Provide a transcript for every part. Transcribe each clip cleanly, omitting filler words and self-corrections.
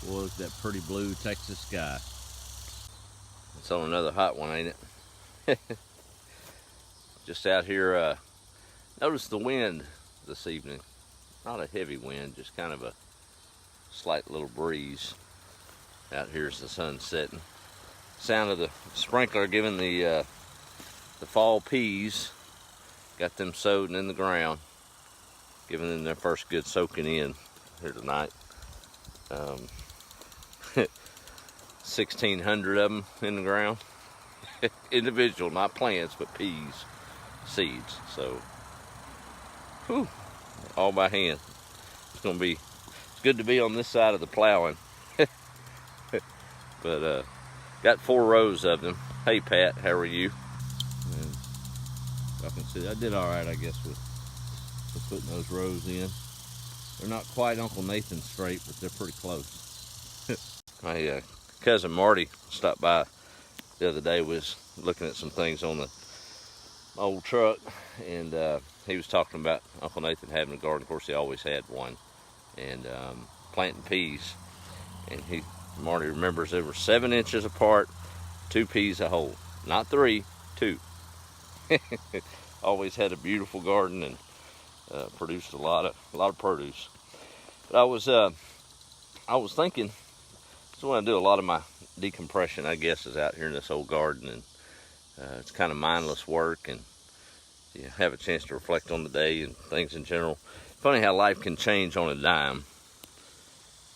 was that pretty blue Texas sky. It's on another hot one, ain't it? Just out here, notice the wind this evening. Not a heavy wind, just kind of a slight little breeze. Out here as the sun's setting. Sound of the sprinkler giving the fall peas. Got them sowed and in the ground. Giving them their first good soaking in here tonight. 1,600 of them in the ground. Individual, not plants, but peas, seeds. So, whew, all by hand. It's good to be on this side of the plowing. But got 4 rows of them. Hey Pat, how are you? And y'all can see I did all right, I guess, with putting those rows in. They're not quite Uncle Nathan straight, but they're pretty close. My cousin Marty stopped by the other day, was looking at some things on the old truck, and he was talking about Uncle Nathan having a garden. Of course, he always had one, and planting peas. And Marty remembers they were 7 inches apart, 2 peas a hole, not 3, 2. Always had a beautiful garden and produced a lot of produce. But I was thinking, so when I do a lot of my decompression, I guess, is out here in this old garden, and it's kind of mindless work, and you have a chance to reflect on the day and things in general. Funny how life can change on a dime,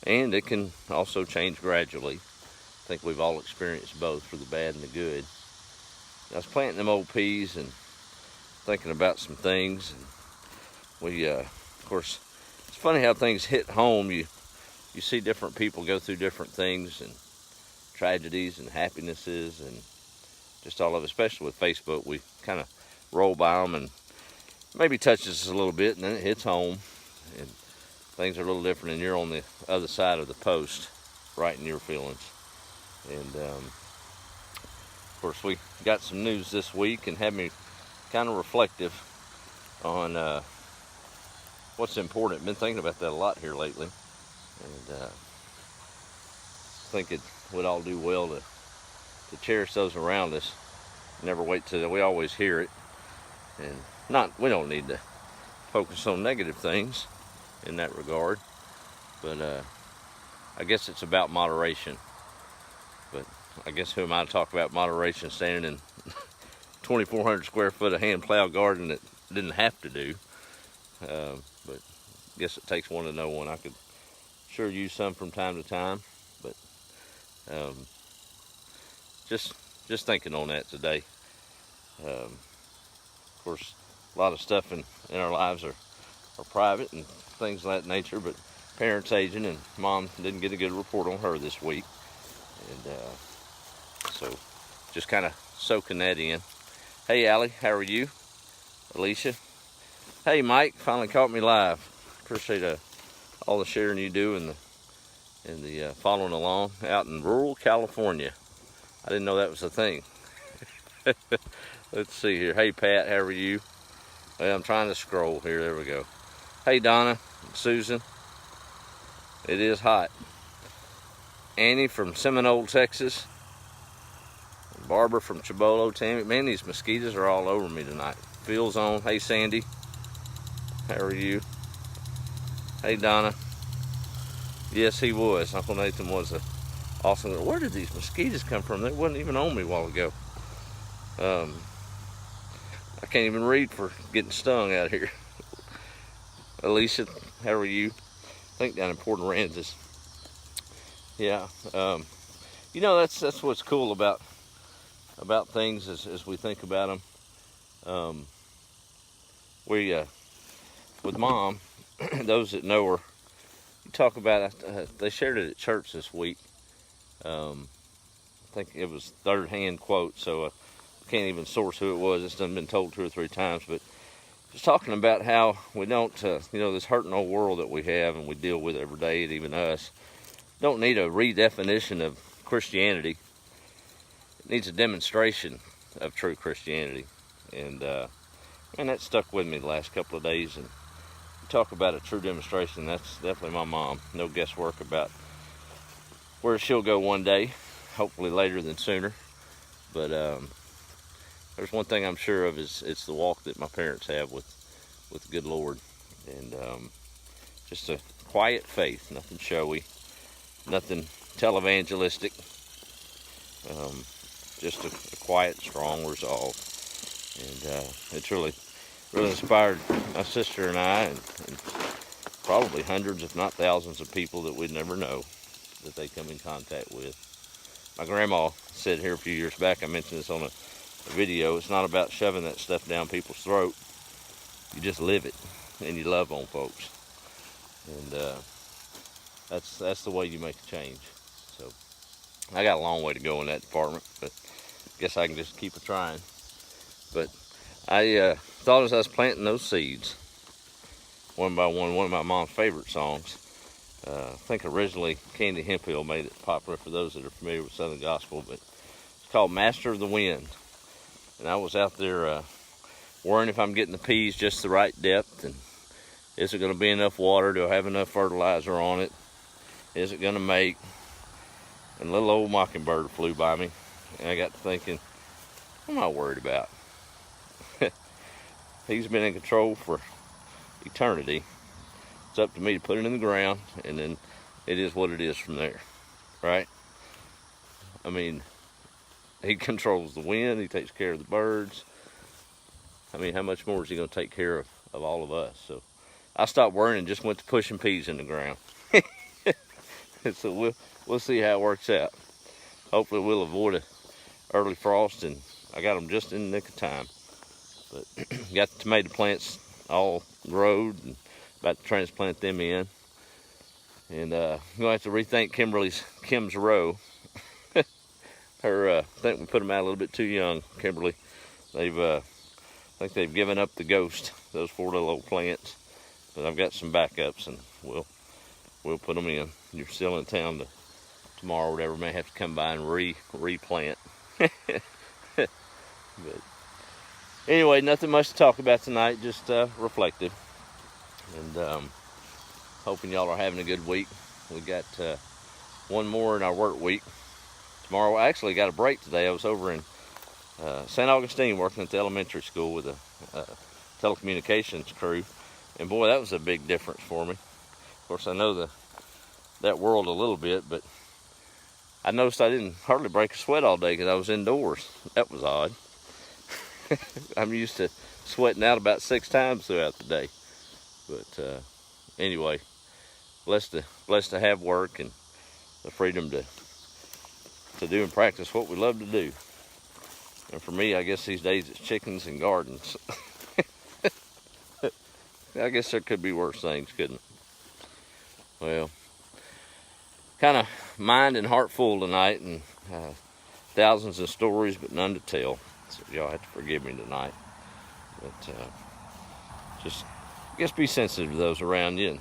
and it can also change gradually. I think we've all experienced both, for the bad and the good. I was planting them old peas and thinking about some things, and we, of course, it's funny how things hit home. You see different people go through different things, and tragedies and happinesses, and just all of it, especially with Facebook. We kind of roll by them and maybe touches us a little bit, and then it hits home, and things are a little different, and you're on the other side of the post, writing your feelings. And of course, we got some news this week and had me kind of reflective on what's important. Been thinking about that a lot here lately, and think it would all do well to cherish those around us. Never wait till we always hear it, and we don't need to focus on negative things in that regard, but I guess it's about moderation. But I guess who am I to talk about moderation standing in 2,400 square foot of hand plow garden that didn't have to do? But I guess it takes one to know one. I could sure use some from time to time, but just thinking on that today. Of course, a lot of stuff in our lives are private and things of that nature, but parents aging, and Mom didn't get a good report on her this week, and so just kind of soaking that in. Hey Allie, how are you? Alicia. Hey Mike, finally caught me live. Appreciate all the sharing you do and the following along out in rural California. I didn't know that was a thing. Let's see here. Hey Pat, how are you? Well, I'm trying to scroll here. There we go. Hey Donna, Susan. It is hot. Annie from Seminole, Texas. Barbara from Chibolo, Tammy. Man, these mosquitoes are all over me tonight. Phil's on. Hey Sandy, how are you? Hey Donna. Yes, he was. Uncle Nathan was awesome. Where did these mosquitoes come from? They wasn't even on me a while ago. I can't even read for getting stung out here. Alicia, how are you? I think down in Port Aransas. Yeah. You know, that's what's cool about things as we think about them. We with Mom, those that know her, you talk about they shared it at church this week. I think it was third-hand quote, so I can't even source who it was. It's done been told 2 or 3 times, but just talking about how we don't, this hurting old world that we have and we deal with every day, and even us, don't need a redefinition of Christianity. It needs a demonstration of true Christianity. And that stuck with me the last couple of days. And you talk about a true demonstration, that's definitely my mom. No guesswork about where she'll go one day, hopefully later than sooner. But there's one thing I'm sure of, is it's the walk that my parents have with the good Lord. And just a quiet faith, nothing showy, nothing televangelistic, just a quiet, strong resolve. And it's really inspired my sister and I, and probably hundreds, if not thousands, of people that we'd never know that they come in contact with. My grandma said here a few years back, I mentioned this on a video, it's not about shoving that stuff down people's throat. You just live it, and you love on folks. And that's the way you make a change. So I got a long way to go in that department, but I guess I can just keep trying. But I thought as I was planting those seeds, one by one of my mom's favorite songs. I think originally Candy Hemphill made it popular for those that are familiar with Southern Gospel, but it's called Master of the Wind. And I was out there worrying if I'm getting the peas just the right depth, and is it going to be enough water? Do I have enough fertilizer on it? Is it going to make? And little old Mockingbird flew by me, and I got to thinking, what am I worried about? He's been in control for eternity. It's up to me to put it in the ground, and then it is what it is from there, right? I mean, he controls the wind, he takes care of the birds. I mean, how much more is he going to take care of all of us? So I stopped worrying and just went to pushing peas in the ground. So we'll see how it works out. Hopefully we'll avoid an early frost, and I got them just in the nick of time. But got the tomato plants all growed and about to transplant them in. And I'm going to have to rethink Kim's row. I think we put them out a little bit too young, Kimberly. I think they've given up the ghost, those 4 little old plants. But I've got some backups, and we'll put them in. You're still in town tomorrow or whatever, may have to come by and replant. But anyway, nothing much to talk about tonight, just reflective. And hoping y'all are having a good week. We got one more in our work week. Tomorrow, I actually got a break today. I was over in St. Augustine working at the elementary school with a telecommunications crew. And boy, that was a big difference for me. Of course, I know that world a little bit, but I noticed I didn't hardly break a sweat all day because I was indoors. That was odd. I'm used to sweating out about 6 times throughout the day. But anyway, blessed to have work and the freedom to do and practice what we love to do. And for me, I guess these days it's chickens and gardens. I guess there could be worse things, couldn't it? Well, kind of mind and heart full tonight, and thousands of stories, but none to tell. So y'all have to forgive me tonight. But just, I guess, be sensitive to those around you. And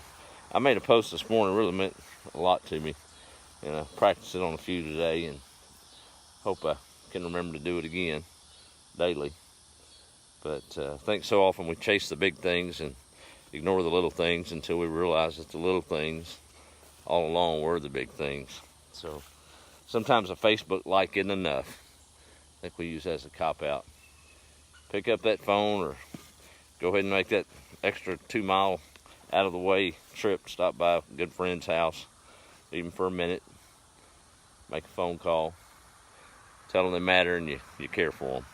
I made a post this morning, really meant a lot to me. And I practiced it on a few today, and hope I can remember to do it again daily. But I think so often we chase the big things and ignore the little things until we realize that the little things all along were the big things. So sometimes a Facebook like isn't enough. I think we use that as a cop-out. Pick up that phone or go ahead and make that extra 2-mile out of the way trip, stop by a good friend's house, even for a minute, make a phone call, tell them they matter and you care for them.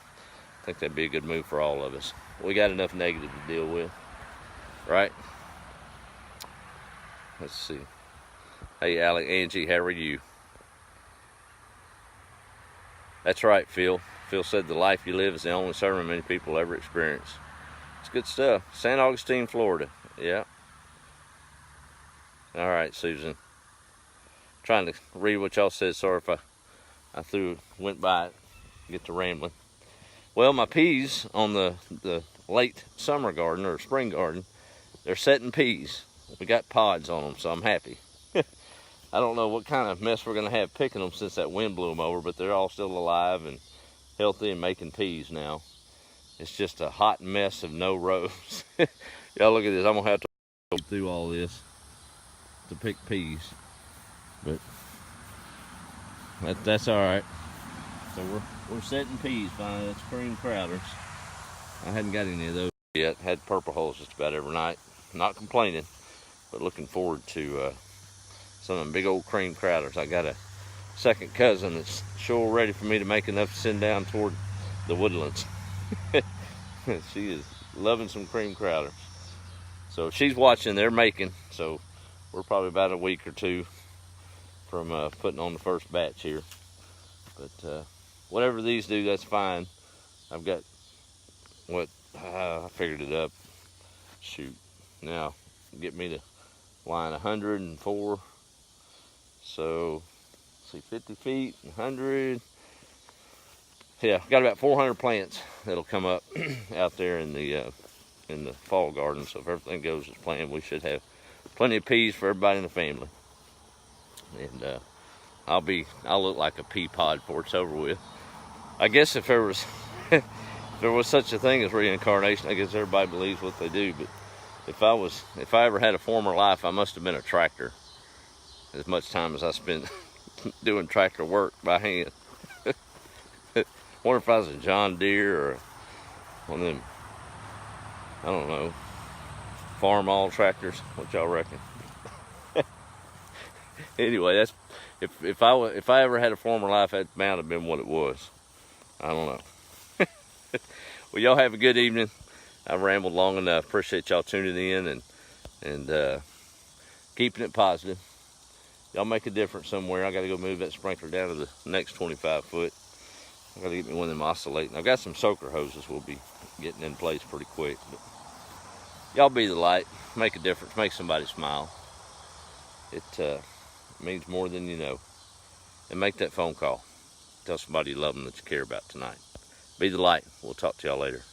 I think that'd be a good move for all of us. We got enough negative to deal with, right? Let's see. Hey, Angie, how are you? That's right, Phil. Phil said the life you live is the only sermon many people ever experience. It's good stuff. St. Augustine, Florida. Yeah. All right, Susan. Trying to read what y'all said. Sorry if I went by it. Get to rambling. Well, my peas on the late summer garden or spring garden, they're setting peas. We got pods on them, so I'm happy. I don't know what kind of mess we're going to have picking them since that wind blew them over, but they're all still alive and healthy and making peas now. It's just a hot mess of no rows. Y'all look at this. I'm going to have to go through all this to pick peas. But That's all right. So we're setting peas finally. That's cream crowders. I hadn't got any of those yet. Had purple hulls just about every night. Not complaining, but looking forward to some of them big old cream crowders. I got a second cousin that's sure ready for me to make enough to send down toward the woodlands. She is loving some cream crowders. So she's watching, they're making. So we're probably about a week or two from putting on the first batch here. But whatever these do, that's fine. I've got what I figured it up. Shoot, now get me to line 104. So see, 50 feet, 100. Yeah, got about 400 plants that'll come up out there in the fall garden. So if everything goes as planned, we should have plenty of peas for everybody in the family. And I'll look like a pea pod before it's over with. I guess if there was if there was such a thing as reincarnation, I guess everybody believes what they do. But if I ever had a former life, I must have been a tractor. As much time as I spent doing tractor work by hand. Wonder if I was a John Deere or one of them, I don't know, farm all tractors. What y'all reckon? Anyway, that's if I ever had a former life, that might have been what it was. I don't know. Well, y'all have a good evening. I've rambled long enough. Appreciate y'all tuning in and keeping it positive. Y'all make a difference somewhere. I got to go move that sprinkler down to the next 25 foot. I got to get me one of them oscillating. I've got some soaker hoses we'll be getting in place pretty quick. But y'all be the light. Make a difference. Make somebody smile. It means more than you know. And make that phone call. Tell somebody you love them that you care about tonight. Be the light. We'll talk to y'all later.